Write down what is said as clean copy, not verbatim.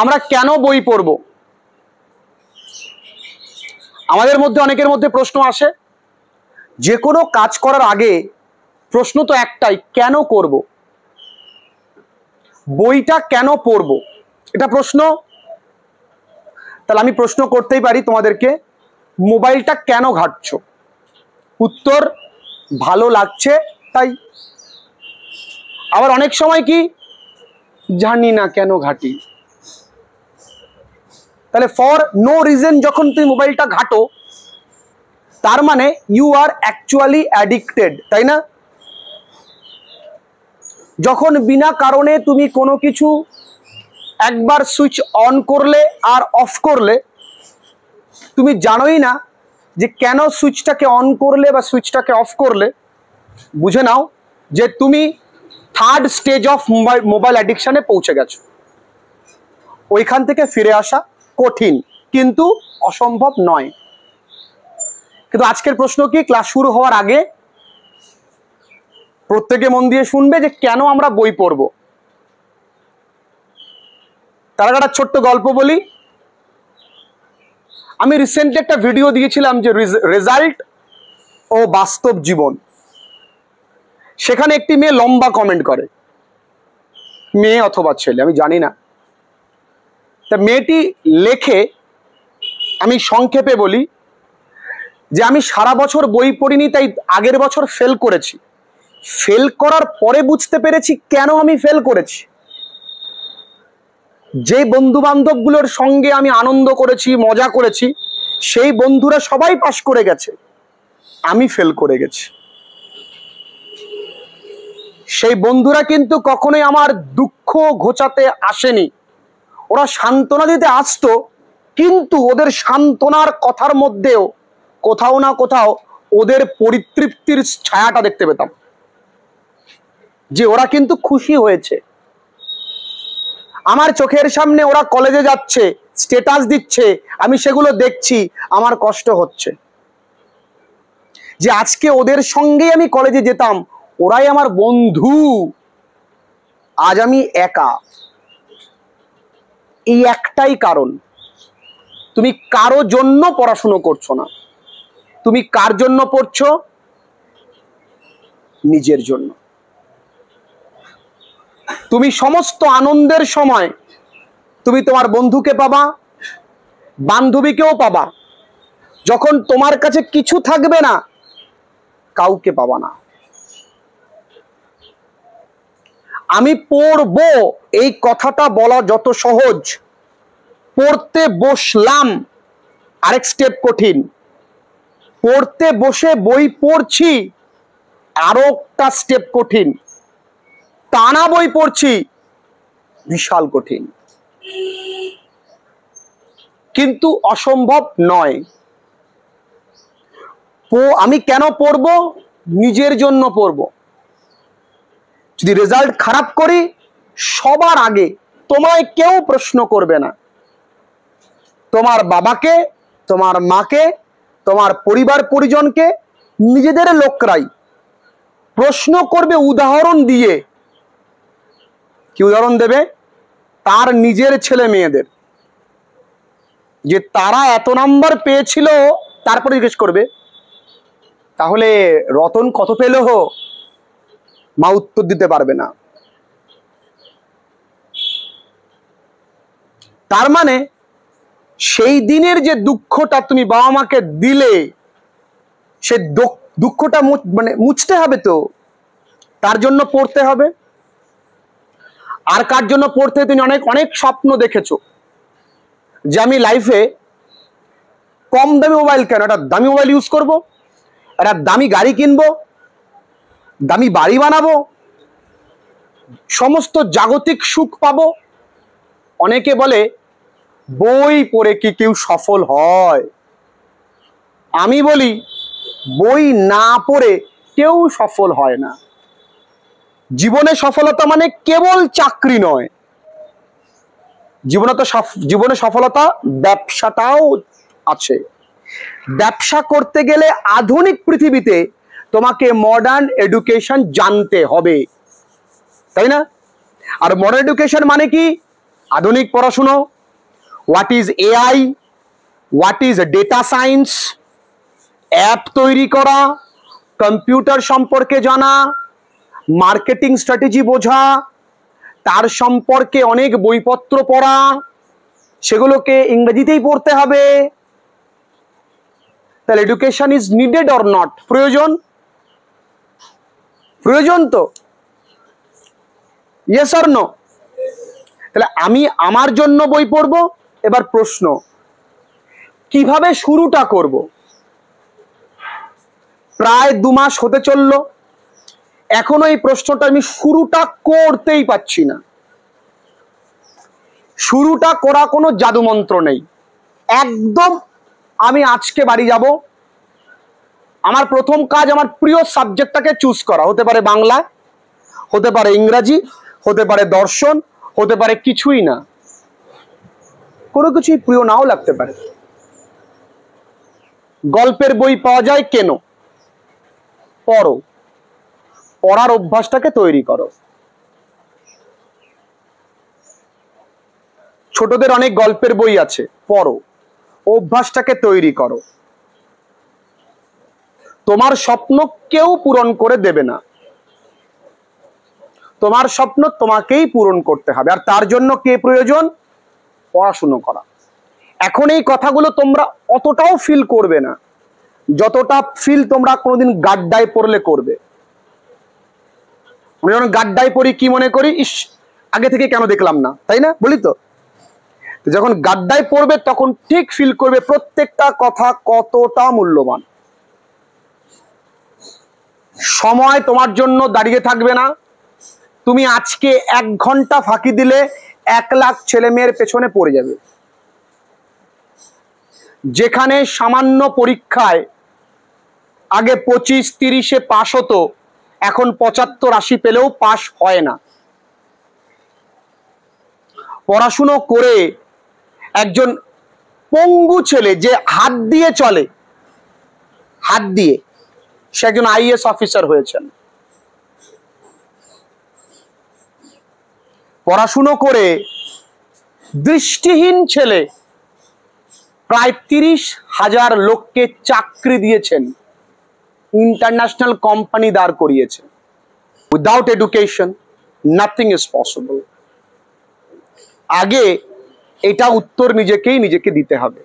আমরা কেন বই পড়ব? আমাদের মধ্যে অনেকের মধ্যে প্রশ্ন আসে, যে কোনো কাজ করার আগে প্রশ্ন তো একটাই, কেন করব? বইটা কেন পড়ব? এটা প্রশ্ন। তাহলে আমি প্রশ্ন করতেই পারি তোমাদেরকে, মোবাইলটা কেন ঘাঁটছো? উত্তর, ভালো লাগছে তাই। আবার অনেক সময় কি, জানি না কেন ঘাঁটি। তাহলে ফর নো রিজন যখন তুমি মোবাইলটা ঘাঁটো, তার মানে ইউ আর অ্যাকচুয়ালি অ্যাডিক্টেড, তাই না? যখন বিনা কারণে তুমি কোনো কিছু একবার সুইচ অন করলে আর অফ করলে, তুমি জানোই না যে কেন সুইচটাকে অন করলে বা সুইচটাকে অফ করলে, বুঝে নাও যে তুমি থার্ড স্টেজ অফ মোবাইল অ্যাডিকশানে পৌঁছে গেছো। ওইখান থেকে ফিরে আসা কঠিন, কিন্তু অসম্ভব নয়। কিন্তু আজকের প্রশ্ন কি, ক্লাস শুরু হওয়ার আগে প্রত্যেকে মন দিয়ে শুনবে যে কেন আমরা বই পড়ব। তার একটা ছোট্ট গল্প বলি। আমি রিসেন্টলি একটা ভিডিও দিয়েছিলাম যে রেজাল্ট ও বাস্তব জীবন। সেখানে একটি মেয়ে লম্বা কমেন্ট করে, মেয়ে অথবা ছেলে আমি জানি না। তা মেয়েটি লেখে, আমি সংক্ষেপে বলি, যে আমি সারা বছর বই পড়িনি, তাই আগের বছর ফেল করেছি। ফেল করার পরে বুঝতে পেরেছি কেন আমি ফেল করেছি। যে বন্ধু বান্ধবগুলোর সঙ্গে আমি আনন্দ করেছি, মজা করেছি, সেই বন্ধুরা সবাই পাশ করে গেছে, আমি ফেল করে গেছি। সেই বন্ধুরা কিন্তু কখনোই আমার দুঃখ ঘোচাতে আসেনি, ওরা সান্ত্বনা দিতে আসতো, কিন্তু ওদের সান্ত্বনার কথার মধ্যেও কোথাও না কোথাও ওদের পরিতৃপ্তির ছায়াটা দেখতে পেতাম, যে ওরা কিন্তু খুশি হয়েছে। আমার চোখের সামনে ওরা কলেজে যাচ্ছে, স্ট্যাটাস দিচ্ছে, আমি সেগুলো দেখছি, আমার কষ্ট হচ্ছে যে আজকে ওদের সঙ্গেই আমি কলেজে যেতাম, ওরাই আমার বন্ধু, আজ আমি একা। এই একটাই কারণ, তুমি কারো জন্য পড়াশুনো করছো না, তুমি কার জন্য পড়ছো? নিজের জন্য। তুমি সমস্ত আনন্দের সময় তুমি তোমার বন্ধুকে পাবা, বান্ধবীকেও পাবা। যখন তোমার কাছে কিছু থাকবে না, কাউকে পাবা না। আমি পড়বো এই কথাটা বলা যত সহজ, পড়তে বসলাম আরেক স্টেপ কঠিন। পড়তে বসে বই পড়ছি আরো একটা স্টেপ কঠিন। টানা বই পড়ছি বিশাল কঠিন, কিন্তু অসম্ভব নয়। আমি কেন পড়বো? নিজের জন্য পড়বো। যদি রেজাল্ট খারাপ করি, সবার আগে তোমায় কেউ প্রশ্ন করবে না। তোমার বাবাকে, তোমার মাকে, তোমার পরিবার পরিজনকে, নিজেদের লোকরাই প্রশ্ন করবে উদাহরণ দিয়ে। কি উদাহরণ দেবে? তার নিজের ছেলে মেয়েদের, যে তারা এত নাম্বার পেয়েছিল, তারপরে জিজ্ঞেস করবে তাহলে রতন কত পেল? মা উত্তর দিতে পারবে না। তার মানে সেই দিনের যে দুঃখটা তুমি বাবা মাকে দিলে, সে দুঃখটা মুছতে হবে, তো তার জন্য পড়তে হবে। আর কার জন্য পড়তে? তুমি অনেক অনেক স্বপ্ন দেখেছো যে আমি লাইফে কম দামি মোবাইল কেন, একটা দামি মোবাইল ইউজ করব, একটা দামি গাড়ি কিনবো, দামি বাড়ি বানাবো, সমস্ত জাগতিক সুখ পাবো। অনেকে বলে বই পড়ে কি কেউ সফল হয়? আমি বলি বই না পড়ে কেউ সফল হয় না। জীবনে সফলতা মানে কেবল চাকরি নয়, জীবনে সফলতা ব্যবসাটাও আছে। ব্যবসা করতে গেলে আধুনিক পৃথিবীতে তোমাকে মডার্ন এডুকেশন জানতে হবে, তাই না? আর মডার্ন এডুকেশন মানে কি? আধুনিক পড়াশুনো, what is AI, what is data science, app তৈরি করা, কম্পিউটার সম্পর্কে জানা, মার্কেটিং স্ট্র্যাটেজি বোঝা, তার সম্পর্কে অনেক বইপত্র পড়া, সেগুলোকে ইংরেজিতেই পড়তে হবে। তাহলে education is needed or not? প্রয়োজন, প্রয়োজন তো, ইয়েস অর নো? তাহলে আমি আমার জন্য বই পড়বো। এবার প্রশ্ন, কিভাবে শুরুটা করব? প্রায় 2 মাস হতে চললো, এখনো এই প্রশ্নটা আমি শুরুটা করতেই পাচ্ছি না। শুরুটা করা কোনো জাদুমন্ত্র নেই, একদম আমি আজকে বাড়ি যাব, আমার প্রথম কাজ আমার প্রিয় সাবজেক্টটাকে চুজ করা। হতে পারে বাংলা, হতে পারে ইংরাজি, হতে পারে দর্শন, হতে পারে কিছুই না, কোনো কিছুই প্রিয় নাও লাগতে পারে। গল্পের বই পাওয়া যায়, কেন? পড়ো, পড়ার অভ্যাসটাকে তৈরি করো। ছোটদের অনেক গল্পের বই আছে, পড়ো, অভ্যাসটাকে তৈরি করো। তোমার স্বপ্ন কেউ পূরণ করে দেবে না, তোমার স্বপ্ন তোমাকেই পূরণ করতে হবে। আর তার জন্য কে প্রয়োজন? পড়াশুনো করা। এখন এই কথাগুলো তোমরা অতটাও ফিল করবে না যতটা ফিল তোমরা কোনোদিন গাড্ডায় পড়লে করবে। আমি যখন গাড্ডায় পড়ি কি মনে করি, ইস আগে থেকে কেন দেখলাম না, তাই না? বলি তো, যখন গাড্ডায় পড়বে তখন ঠিক ফিল করবে প্রত্যেকটা কথা কতটা মূল্যবান। সময় তোমার জন্য দাঁড়িয়ে থাকবে না। তুমি আজকে 1 ঘন্টা ফাঁকি দিলে 1 লাখ ছেলে মেয়ের পেছনে পড়ে যাবে। যেখানে সামান্য পরীক্ষায় আগে 25-30-এ পাশ হতো, এখন 75-80 পেলেও পাশ হয় না। পড়াশুনো করে একজন পঙ্গু ছেলে যে হাত দিয়ে চলে, হাত দিয়ে, সে একজন আইএএস অফিসার হয়েছেন। পড়াশুনো করে দৃষ্টিহীন ছেলে প্রায় 30,000 লোককে চাকরি দিয়েছেন, ইন্টারন্যাশনাল কোম্পানি দাঁড় করিয়েছেন। Without education nothing is possible. আগে এটা উত্তর নিজেকে দিতে হবে।